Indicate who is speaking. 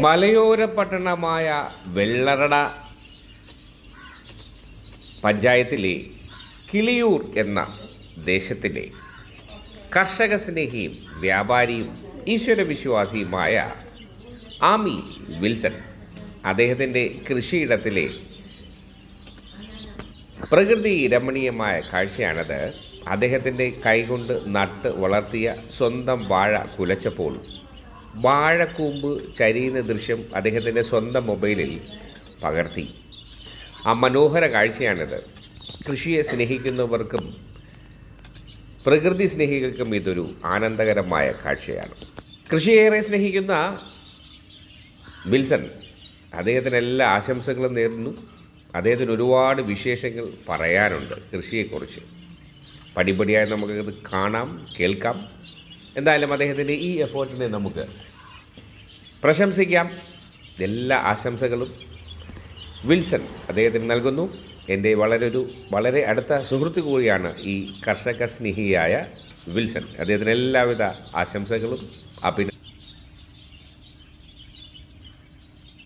Speaker 1: മലയോര പട്ടണമായ വെള്ളറട പഞ്ചായത്തിലെ കിളിയൂർ എന്ന ദേശത്തിലെ കർഷക സ്നേഹിയും വ്യാപാരിയും ഈശ്വരവിശ്വാസിയുമായ ആമി വിൽസൺ അദ്ദേഹത്തിൻ്റെ കൃഷിയിടത്തിലെ പ്രകൃതി രമണീയമായ കാഴ്ചയാണത്. അദ്ദേഹത്തിൻ്റെ കൈകൊണ്ട് നട്ട് വളർത്തിയ സ്വന്തം വാഴ കുലച്ചപ്പോൾ വാഴക്കൂമ്പ് ചരിയുന്ന ദൃശ്യം അദ്ദേഹത്തിൻ്റെ സ്വന്തം മൊബൈലിൽ പകർത്തി. ആ മനോഹര കാഴ്ചയാണിത്. കൃഷിയെ സ്നേഹിക്കുന്നവർക്കും പ്രകൃതി സ്നേഹികൾക്കും ഇതൊരു ആനന്ദകരമായ കാഴ്ചയാണ്. കൃഷിയേറെ സ്നേഹിക്കുന്ന വിൽസൺ അദ്ദേഹത്തിന് എല്ലാ ആശംസകളും നേരുന്നു. അദ്ദേഹത്തിന് ഒരുപാട് വിശേഷങ്ങൾ പറയാനുണ്ട് കൃഷിയെക്കുറിച്ച്. പടിപടിയായി നമുക്കത് കാണാം, കേൾക്കാം. എന്തായാലും അദ്ദേഹത്തിൻ്റെ ഈ എഫേർട്ടിനെ നമുക്ക് പ്രശംസിക്കാം. എല്ലാ ആശംസകളും വിൽസൺ അദ്ദേഹത്തിന് നൽകുന്നു. എൻ്റെ വളരെ അടുത്ത സുഹൃത്തു കൂടിയാണ് ഈ കർഷക സ്നേഹിയായ വിൽസൺ. അദ്ദേഹത്തിന് എല്ലാവിധ ആശംസകളും